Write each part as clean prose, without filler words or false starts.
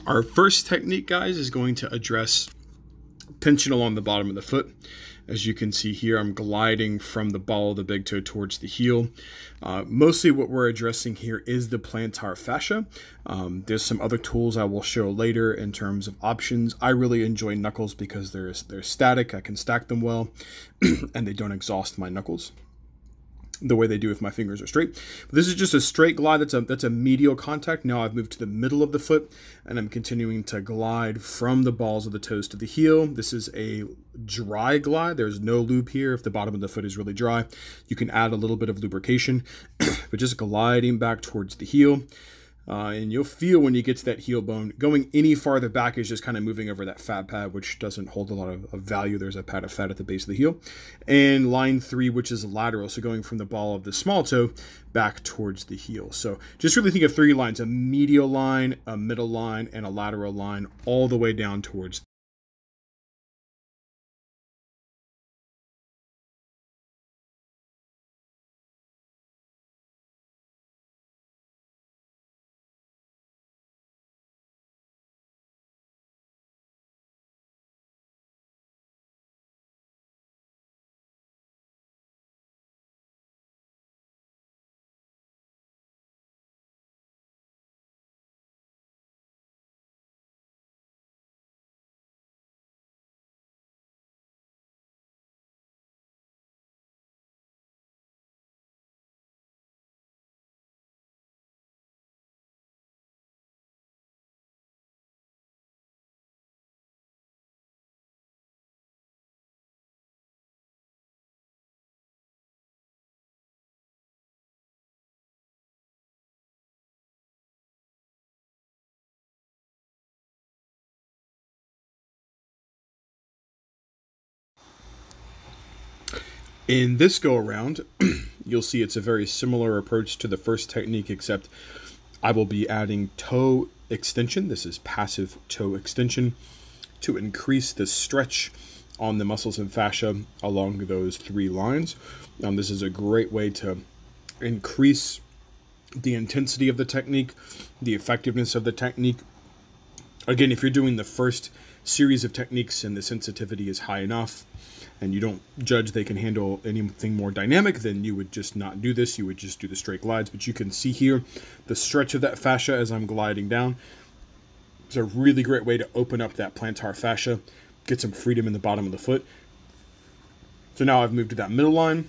Our first technique, guys, is going to address tension along the bottom of the foot. As you can see here, I'm gliding from the ball of the big toe towards the heel. Mostly what we're addressing here is the plantar fascia. There's some other tools I will show later in terms of options. I really enjoy knuckles because they're static. I can stack them well, and they don't exhaust my knuckles the way they do if my fingers are straight. But this is just a straight glide. That's a medial contact. Now I've moved to the middle of the foot, and I'm continuing to glide from the balls of the toes to the heel. This is a dry glide. There's no lube here. If the bottom of the foot is really dry, you can add a little bit of lubrication, but just gliding back towards the heel. And you'll feel when you get to that heel bone, going any farther back is just kind of moving over that fat pad, which doesn't hold a lot of value. There's a pad of fat at the base of the heel. And line 3, which is lateral, so going from the ball of the small toe back towards the heel. So just really think of 3 lines: a medial line, a middle line, and a lateral line, all the way down towards In this go around, you'll see it's a very similar approach to the first technique, except I will be adding toe extension. This is passive toe extension to increase the stretch on the muscles and fascia along those 3 lines. This is a great way to increase the intensity of the technique, the effectiveness of the technique. Again, if you're doing the first series of techniques and the sensitivity is high enough and you don't judge they can handle anything more dynamic, then you would just not do this. You would just do the straight glides. But you can see here the stretch of that fascia as I'm gliding down. It's a really great way to open up that plantar fascia, get some freedom in the bottom of the foot. So now I've moved to that middle line.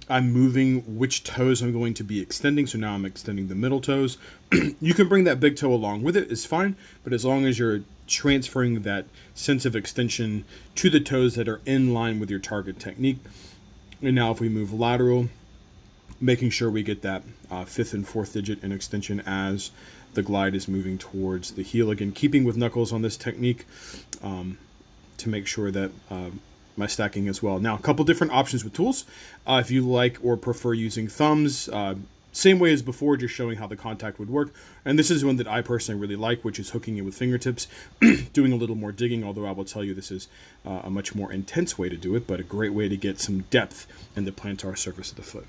I'm moving which toes I'm going to be extending. So now I'm extending the middle toes. You can bring that big toe along with it, it's fine. But as long as you're transferring that sense of extension to the toes that are in line with your target technique. And now if we move lateral, making sure we get that 5th and 4th digit in extension as the glide is moving towards the heel. Again, keeping with knuckles on this technique to make sure that my stacking as well. Now, a couple different options with tools. If you like or prefer using thumbs, same way as before, just showing how the contact would work. And this is one that I personally really like, which is hooking it with fingertips, doing a little more digging, although I will tell you this is a much more intense way to do it, but a great way to get some depth in the plantar surface of the foot.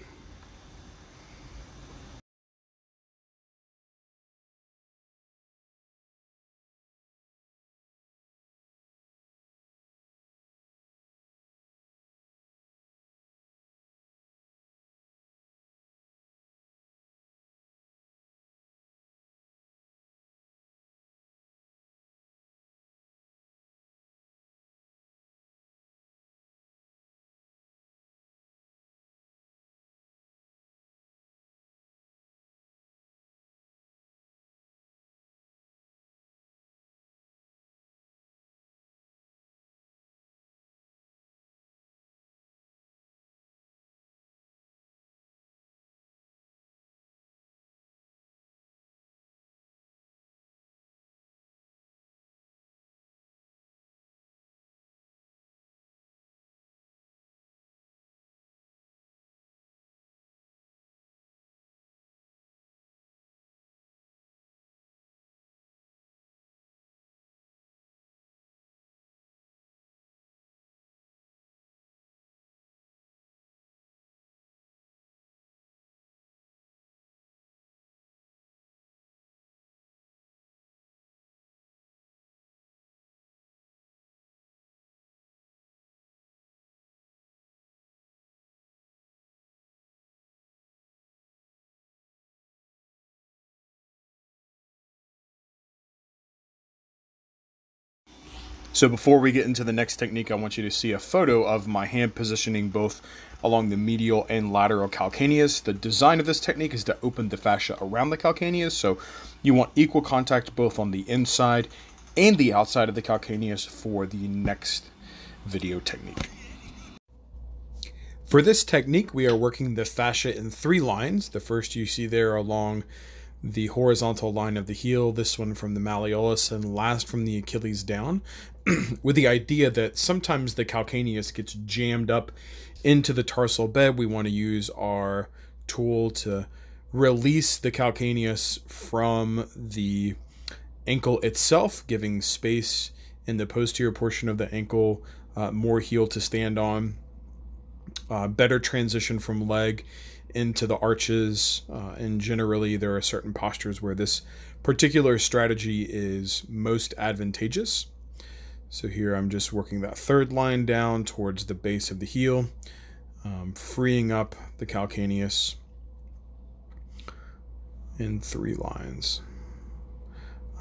So before we get into the next technique, I want you to see a photo of my hand positioning both along the medial and lateral calcaneus. The design of this technique is to open the fascia around the calcaneus, so you want equal contact both on the inside and the outside of the calcaneus for the next video technique. For this technique, we are working the fascia in 3 lines. The first you see there along the horizontal line of the heel, this one from the malleolus, and last from the Achilles down, with the idea that sometimes the calcaneus gets jammed up into the tarsal bed. We want to use our tool to release the calcaneus from the ankle itself, giving space in the posterior portion of the ankle, more heel to stand on, better transition from leg into the arches, and generally there are certain postures where this particular strategy is most advantageous. So here I'm just working that 3rd line down towards the base of the heel, freeing up the calcaneus in 3 lines.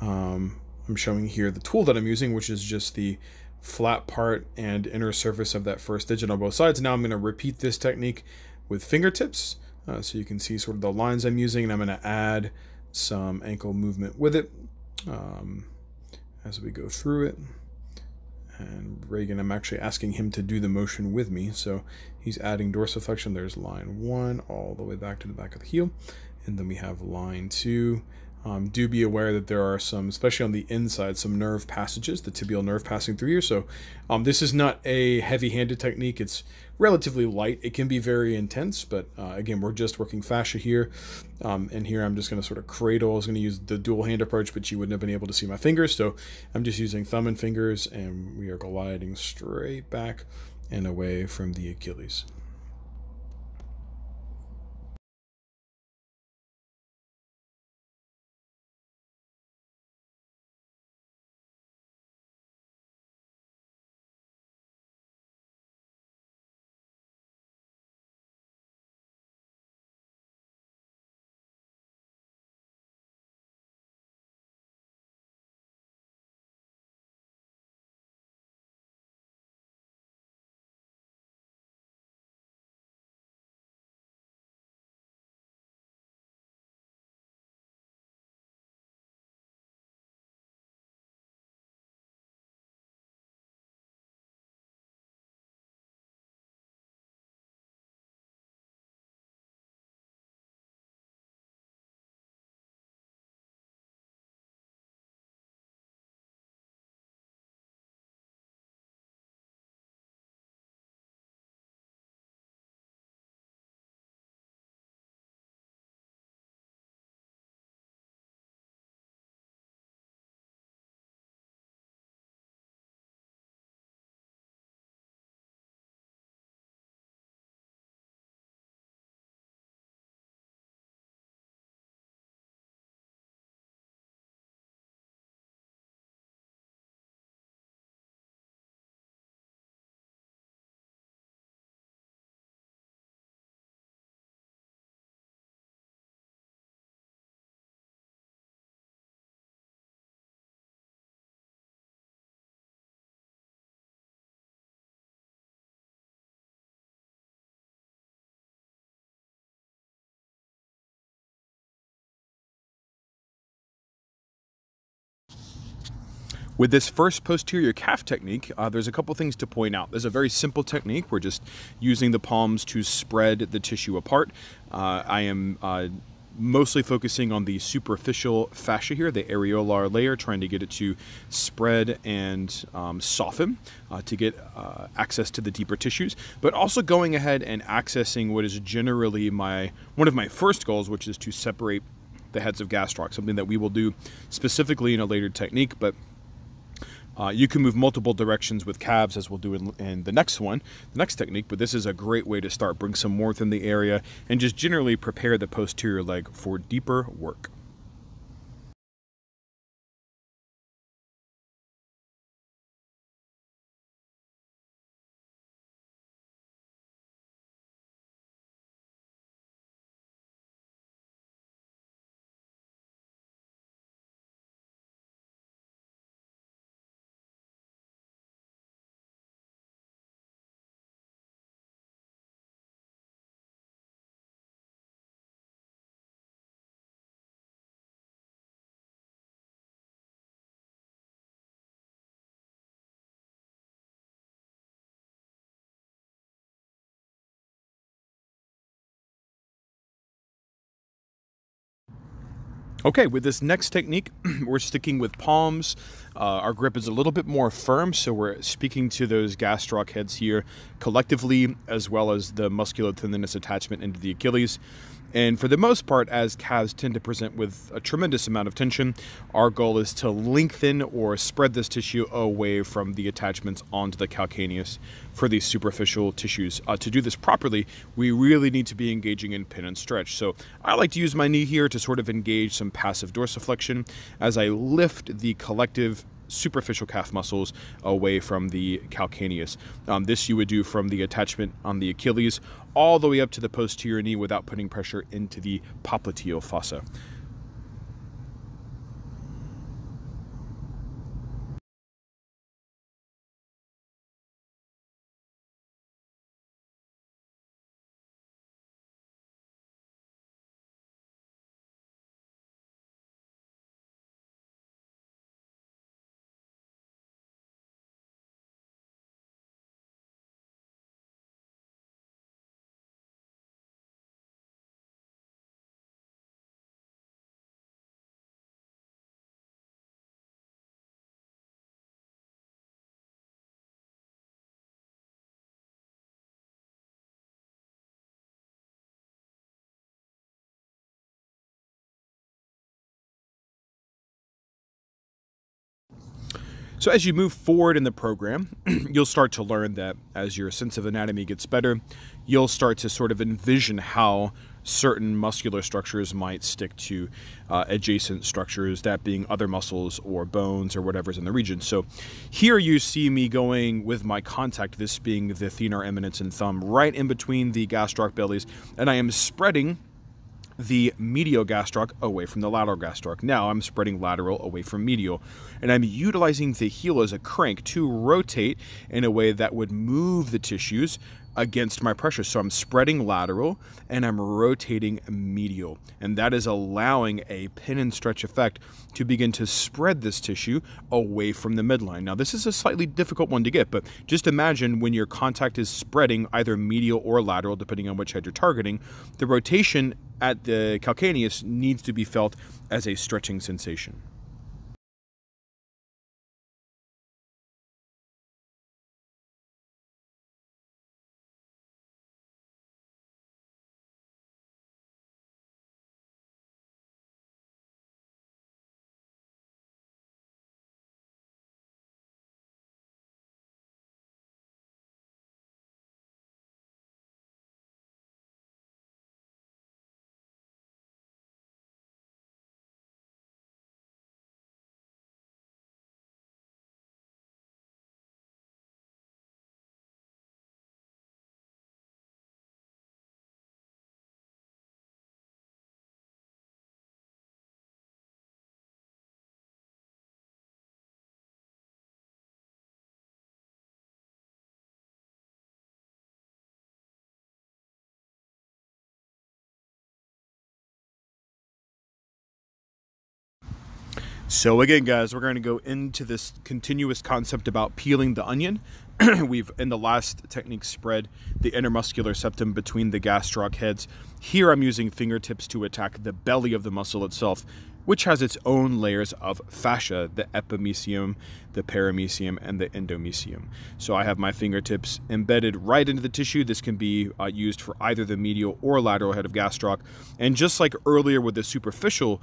I'm showing here the tool that I'm using, which is just the flat part and inner surface of that first digit on both sides. Now I'm going to repeat this technique with fingertips, so you can see sort of the lines I'm using, and I'm going to add some ankle movement with it as we go through it. And Reagan, I'm actually asking him to do the motion with me, so he's adding dorsiflexion. There's line 1 all the way back to the back of the heel, and then we have line 2. Do be aware that there are some, especially on the inside, some nerve passages, the tibial nerve passing through here. So this is not a heavy-handed technique. It's relatively light. It can be very intense, but again, we're just working fascia here. And here I'm just going to sort of cradle. I was going to use the dual hand approach, but you wouldn't have been able to see my fingers. So I'm just using thumb and fingers, and we are gliding straight back and away from the Achilles. With this first posterior calf technique, there's a couple things to point out. There's a very simple technique. We're just using the palms to spread the tissue apart. I am mostly focusing on the superficial fascia here, the areolar layer, trying to get it to spread and soften to get access to the deeper tissues, but also going ahead and accessing what is generally one of my first goals, which is to separate the heads of gastroc, something that we will do specifically in a later technique, but you can move multiple directions with calves, as we'll do in the next one, the next technique, but this is a great way to start. Bring some warmth in the area and just generally prepare the posterior leg for deeper work. Okay, with this next technique, we're sticking with palms. Our grip is a little bit more firm, so we're speaking to those gastroc heads here collectively, as well as the musculotendinous attachment into the Achilles. And for the most part, as calves tend to present with a tremendous amount of tension, our goal is to lengthen or spread this tissue away from the attachments onto the calcaneus for these superficial tissues. To do this properly, we really need to be engaging in pin and stretch. So I like to use my knee here to sort of engage some passive dorsiflexion as I lift the collective superficial calf muscles away from the calcaneus. This you would do from the attachment on the Achilles all the way up to the posterior knee without putting pressure into the popliteal fossa. So as you move forward in the program, you'll start to learn that as your sense of anatomy gets better, you'll start to sort of envision how certain muscular structures might stick to adjacent structures, that being other muscles or bones or whatever's in the region. So here you see me going with my contact, this being the thenar eminence and thumb, right in between the gastroc bellies, and I am spreading the medial gastroc away from the lateral gastroc. Now I'm spreading lateral away from medial, and I'm utilizing the heel as a crank to rotate in a way that would move the tissues against my pressure. So I'm spreading lateral and I'm rotating medial, and that is allowing a pin and stretch effect to begin to spread this tissue away from the midline. Now this is a slightly difficult one to get, but just imagine when your contact is spreading either medial or lateral, depending on which head you're targeting, the rotation at the calcaneus needs to be felt as a stretching sensation. So again, guys, we're going to go into this continuous concept about peeling the onion. We've, in the last technique, spread the intermuscular septum between the gastroc heads. Here I'm using fingertips to attack the belly of the muscle itself, which has its own layers of fascia, the epimysium, the paramysium, and the endomysium. So I have my fingertips embedded right into the tissue. This can be used for either the medial or lateral head of gastroc. And just like earlier with the superficial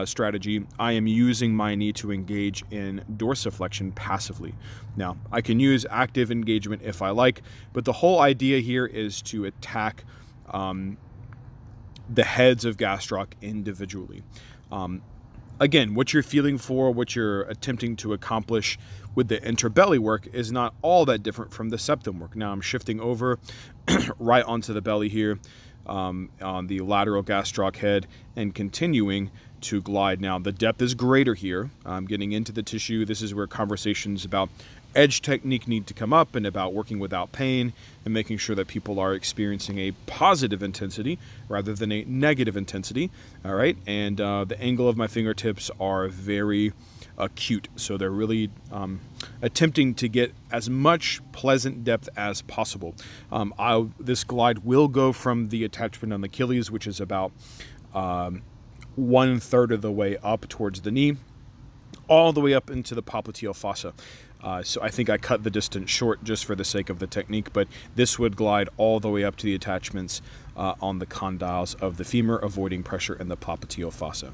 strategy, I am using my knee to engage in dorsiflexion passively. Now, I can use active engagement if I like, but the whole idea here is to attack the heads of gastroc individually. Again, what you're feeling for, what you're attempting to accomplish with the interbelly work is not all that different from the septum work. Now I'm shifting over right onto the belly here on the lateral gastroc head and continuing to glide. Now the depth is greater here. I'm getting into the tissue. This is where conversations about edge technique need to come up, and about working without pain and making sure that people are experiencing a positive intensity rather than a negative intensity. All right, and the angle of my fingertips are very acute, so they're really attempting to get as much pleasant depth as possible. This glide will go from the attachment on the Achilles, which is about 1/3 of the way up towards the knee, all the way up into the popliteal fossa. So I think I cut the distance short just for the sake of the technique, but this would glide all the way up to the attachments on the condyles of the femur, avoiding pressure in the popliteal fossa.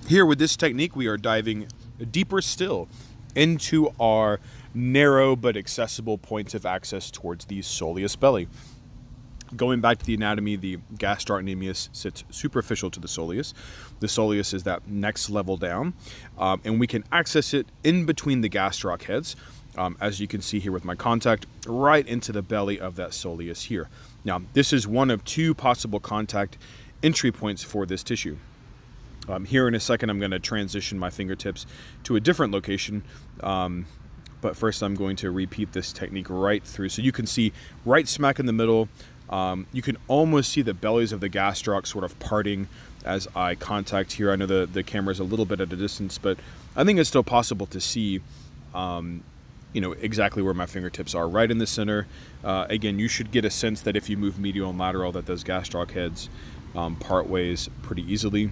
Here with this technique, we are diving deeper still into our narrow but accessible points of access towards the soleus belly. Going back to the anatomy, the gastrocnemius sits superficial to the soleus. The soleus is that next level down, and we can access it in between the gastroc heads, as you can see here with my contact, right into the belly of that soleus here. Now, this is one of two possible contact entry points for this tissue. Here in a second, I'm going to transition my fingertips to a different location, but first I'm going to repeat this technique right through. So you can see right smack in the middle, you can almost see the bellies of the gastroc sort of parting as I contact here. I know the camera is a little bit at a distance, but I think it's still possible to see exactly where my fingertips are, right in the center. Again, you should get a sense that if you move medial and lateral, that those gastroc heads part ways pretty easily.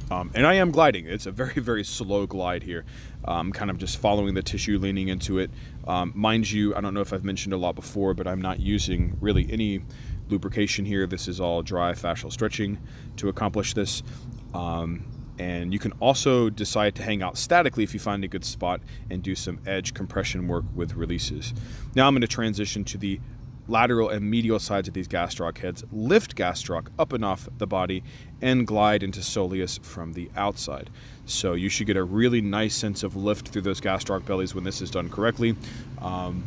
And I am gliding. It's a very, very slow glide here. Kind of just following the tissue, leaning into it. Mind you, I don't know if I've mentioned a lot before, but I'm not using really any lubrication here. This is all dry fascial stretching to accomplish this. And you can also decide to hang out statically if you find a good spot and do some edge compression work with releases. Now I'm going to transition to the lateral and medial sides of these gastroc heads, lift gastroc up and off the body, and glide into soleus from the outside. So you should get a really nice sense of lift through those gastroc bellies when this is done correctly,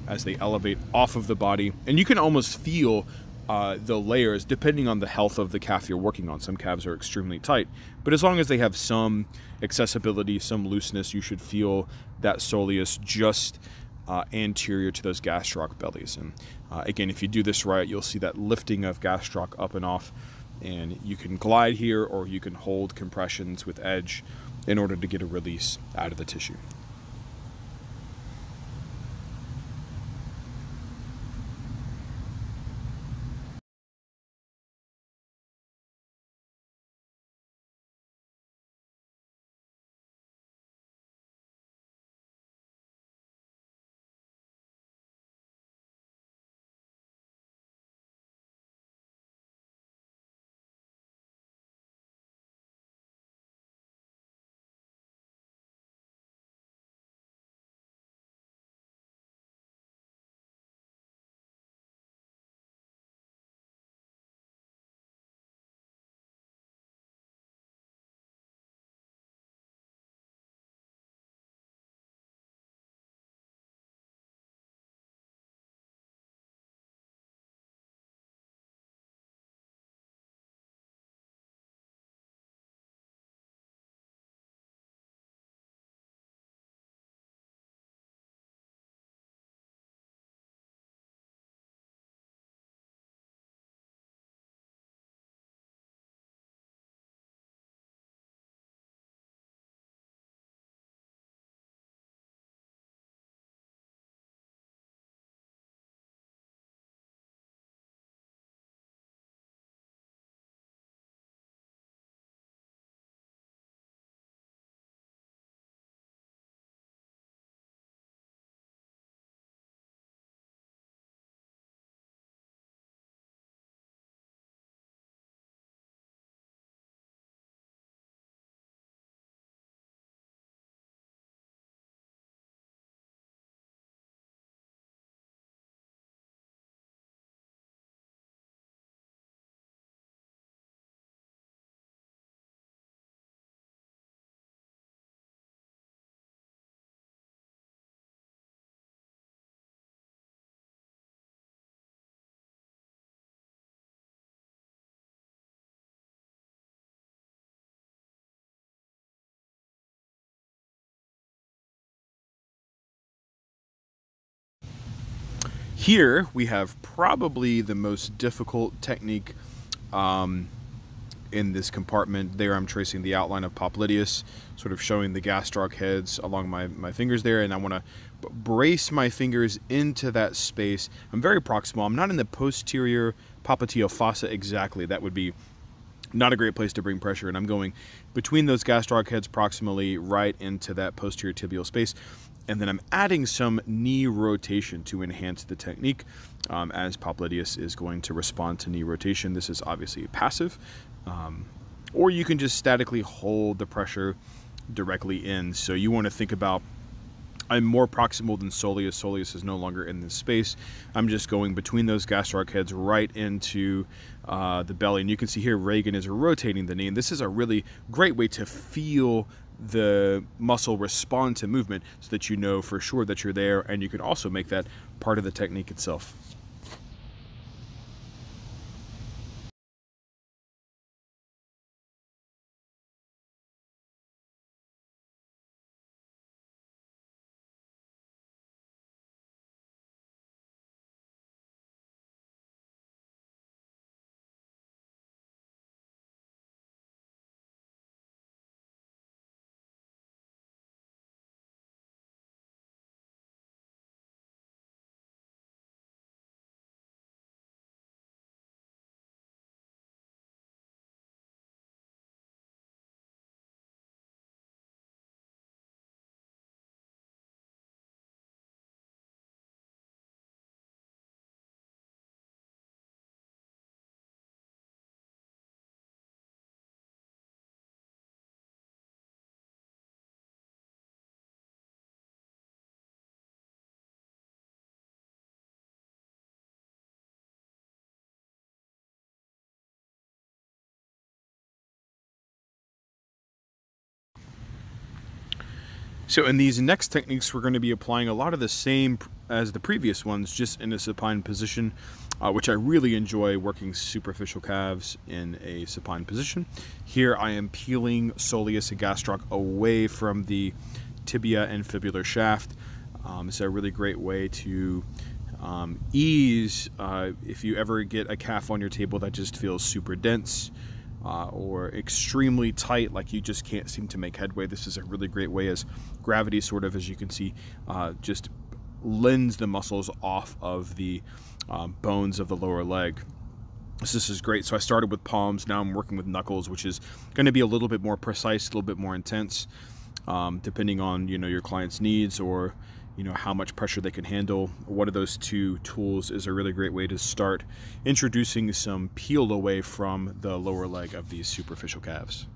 as they elevate off of the body. And you can almost feel the layers depending on the health of the calf you're working on. Some calves are extremely tight, but as long as they have some accessibility, some looseness, you should feel that soleus just anterior to those gastroc bellies. And again, if you do this right, you'll see that lifting of gastroc up and off, and you can glide here or you can hold compressions with edge in order to get a release out of the tissue. Here we have probably the most difficult technique in this compartment. There I'm tracing the outline of Popliteus, sort of showing the gastroc heads along my fingers there, and I want to brace my fingers into that space. I'm very proximal. I'm not in the posterior popliteal fossa exactly. That would be not a great place to bring pressure, and I'm going between those gastroc heads proximally right into that posterior tibial space. And then I'm adding some knee rotation to enhance the technique, as Popliteus is going to respond to knee rotation. This is obviously passive, or you can just statically hold the pressure directly in. So you want to think about, I'm more proximal than Soleus. Soleus is no longer in this space. I'm just going between those gastroc heads right into the belly. And you can see here Reagan is rotating the knee. And this is a really great way to feel the muscle respond to movement so that you know for sure that you're there. And you can also make that part of the technique itself. So in these next techniques, we're going to be applying a lot of the same as the previous ones, just in a supine position, which I really enjoy, working superficial calves in a supine position. Here I am peeling soleus and gastroc away from the tibia and fibular shaft. It's a really great way to ease if you ever get a calf on your table that just feels super dense, or extremely tight, like you just can't seem to make headway. This is a really great way, as gravity sort of, as you can see, just lends the muscles off of the bones of the lower leg. So this is great. So I started with palms, now I'm working with knuckles, which is going to be a little bit more precise, a little bit more intense, depending on your client's needs, or how much pressure they can handle. One of those two tools is a really great way to start introducing some peel away from the lower leg of these superficial calves.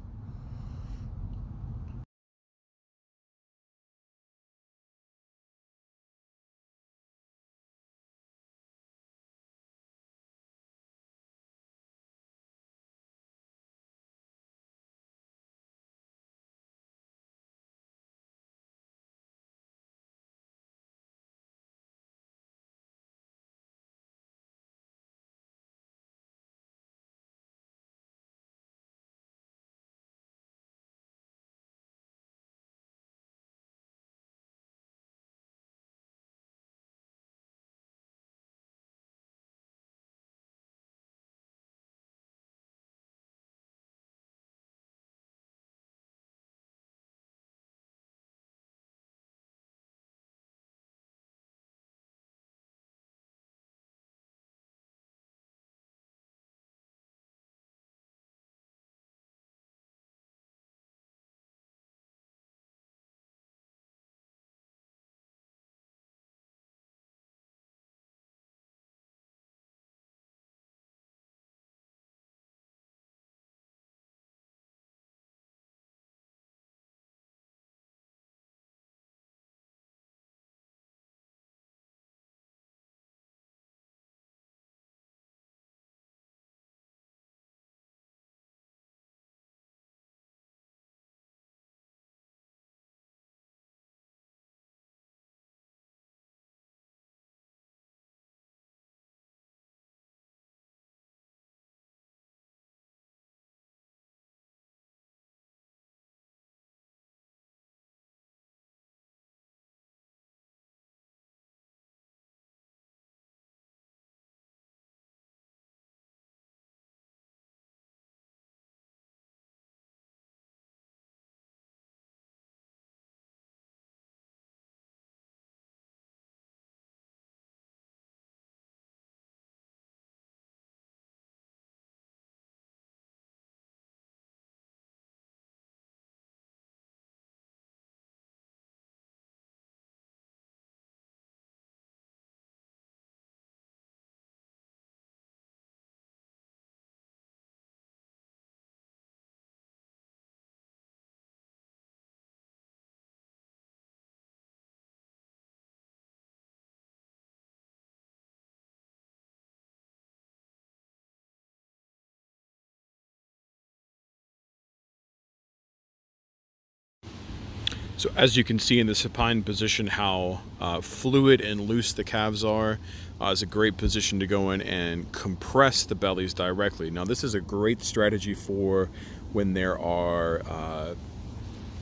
So as you can see in the supine position, how fluid and loose the calves are. Is a great position to go in and compress the bellies directly. Now this is a great strategy for when there are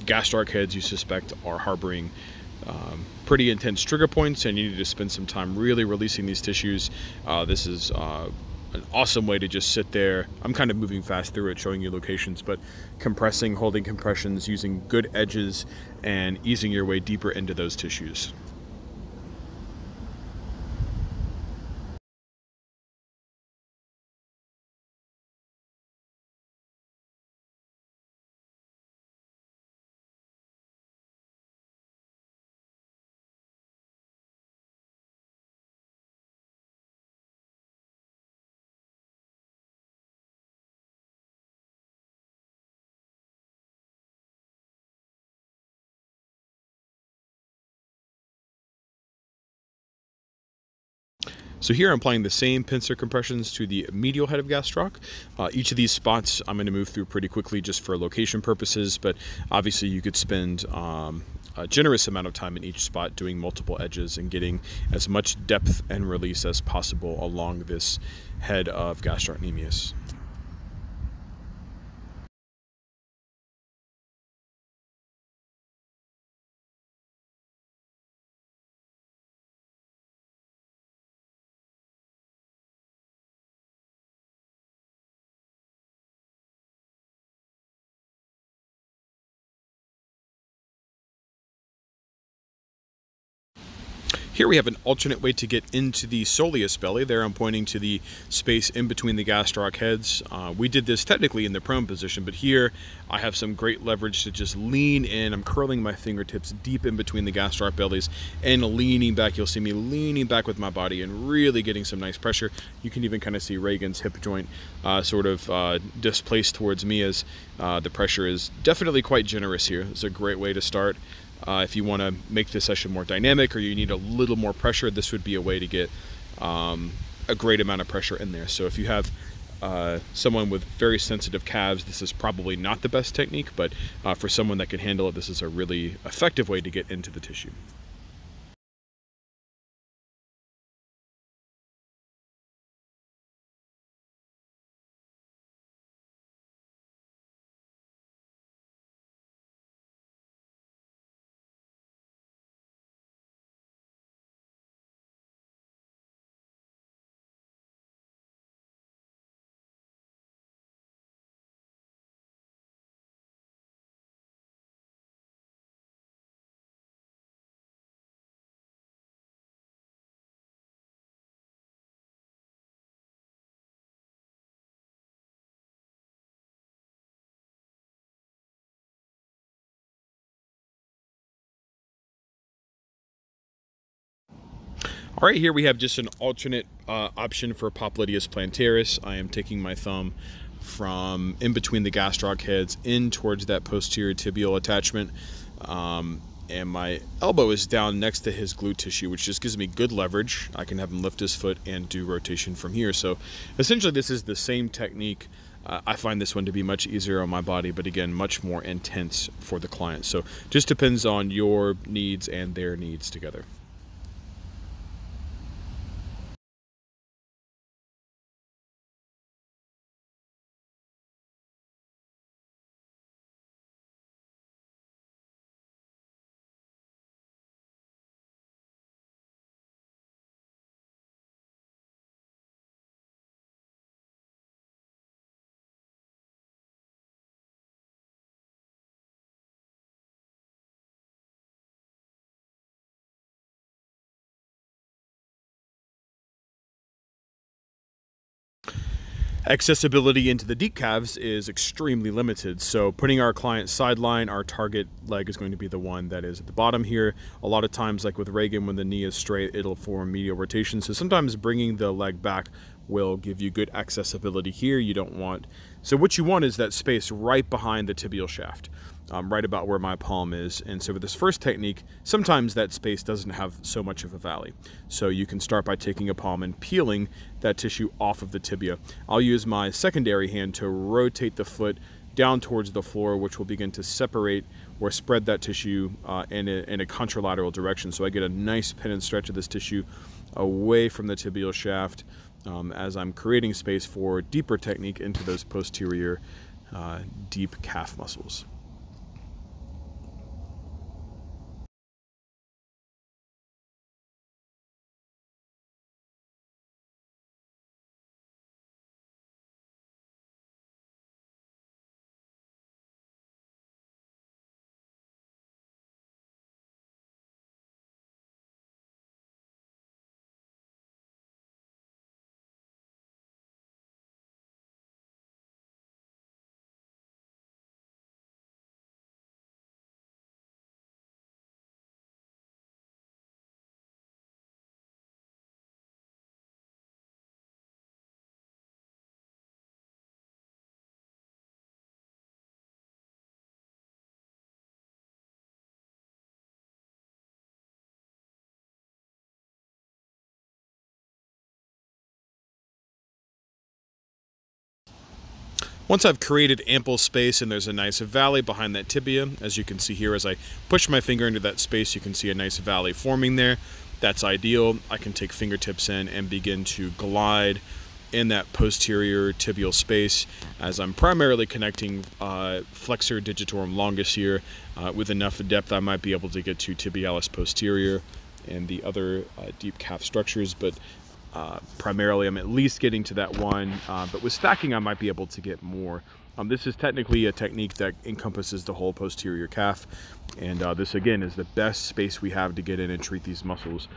gastroc heads you suspect are harboring pretty intense trigger points and you need to spend some time really releasing these tissues. This is an awesome way to just sit there. I'm kind of moving fast through it, showing you locations, but compressing, holding compressions, using good edges, and easing your way deeper into those tissues. So here I'm applying the same pincer compressions to the medial head of gastroc. Each of these spots I'm going to move through pretty quickly just for location purposes, but obviously you could spend a generous amount of time in each spot doing multiple edges and getting as much depth and release as possible along this head of gastrocnemius. Here we have an alternate way to get into the soleus belly. There I'm pointing to the space in between the gastroc heads. We did this technically in the prone position, but here I have some great leverage to just lean in. I'm curling my fingertips deep in between the gastroc bellies and leaning back. You'll see me leaning back with my body and really getting some nice pressure. You can even kind of see Reagan's hip joint sort of displaced towards me as the pressure is definitely quite generous here. It's a great way to start. If you want to make this session more dynamic or you need a little more pressure, this would be a way to get a great amount of pressure in there. So if you have someone with very sensitive calves, this is probably not the best technique, but for someone that can handle it, this is a really effective way to get into the tissue. All right, here we have just an alternate option for Popliteus plantaris. I am taking my thumb from in between the gastroc heads in towards that posterior tibial attachment. And my elbow is down next to his glute tissue, which just gives me good leverage. I can have him lift his foot and do rotation from here. So essentially this is the same technique. I find this one to be much easier on my body, but again, much more intense for the client. So just depends on your needs and their needs together. Accessibility into the deep calves is extremely limited, so putting our client sideline, our target leg is going to be the one that is at the bottom here. A lot of times, like with Reagan, when the knee is straight, it'll form medial rotation, so sometimes bringing the leg back will give you good accessibility here. You don't want, so what you want is that space right behind the tibial shaft, right about where my palm is. And so with this first technique, sometimes that space doesn't have so much of a valley. So you can start by taking a palm and peeling that tissue off of the tibia. I'll use my secondary hand to rotate the foot down towards the floor, which will begin to separate or spread that tissue in a contralateral direction. So I get a nice pin and stretch of this tissue away from the tibial shaft as I'm creating space for deeper technique into those posterior deep calf muscles. Once I've created ample space and there's a nice valley behind that tibia, as you can see here, as I push my finger into that space, you can see a nice valley forming there. That's ideal. I can take fingertips in and begin to glide in that posterior tibial space as I'm primarily connecting flexor digitorum longus here with enough depth I might be able to get to tibialis posterior and the other deep calf structures, but primarily I'm at least getting to that one, but with stacking I might be able to get more. This is technically a technique that encompasses the whole posterior calf, and this again is the best space we have to get in and treat these muscles.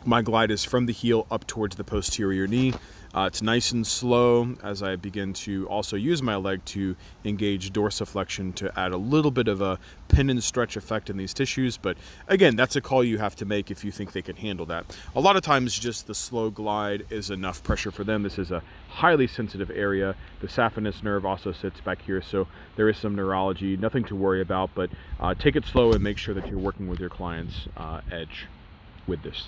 My glide is from the heel up towards the posterior knee. It's nice and slow as I begin to also use my leg to engage dorsiflexion to add a little bit of a pin and stretch effect in these tissues. But again, that's a call you have to make if you think they can handle that. A lot of times just the slow glide is enough pressure for them. This is a highly sensitive area. The saphenous nerve also sits back here, so there is some neurology, nothing to worry about, but take it slow and make sure that you're working with your client's edge with this.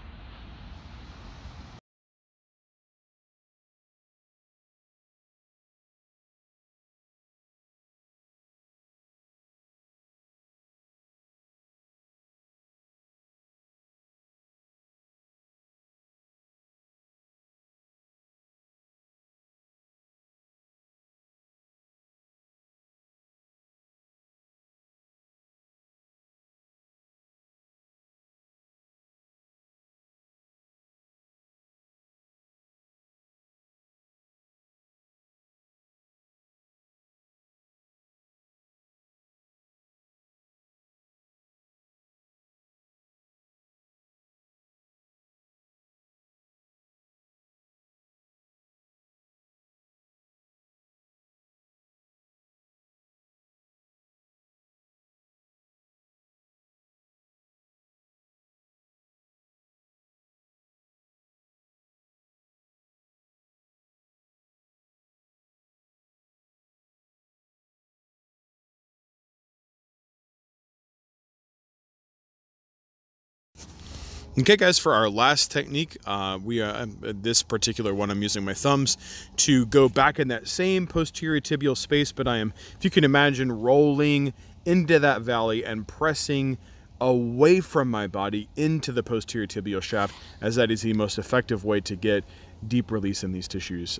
Okay guys, for our last technique, this particular one I'm using my thumbs to go back in that same posterior tibial space, but I am, if you can imagine, rolling into that valley and pressing away from my body into the posterior tibial shaft, as that is the most effective way to get deep release in these tissues.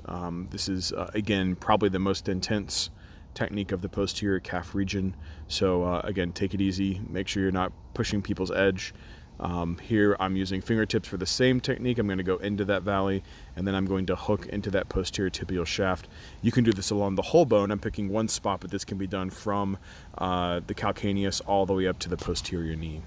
This is, again, probably the most intense technique of the posterior calf region. So again, take it easy, make sure you're not pushing people's edge. Here I'm using fingertips for the same technique. I'm going to go into that valley and then I'm going to hook into that posterior tibial shaft. You can do this along the whole bone. I'm picking one spot, but this can be done from the calcaneus all the way up to the posterior knee.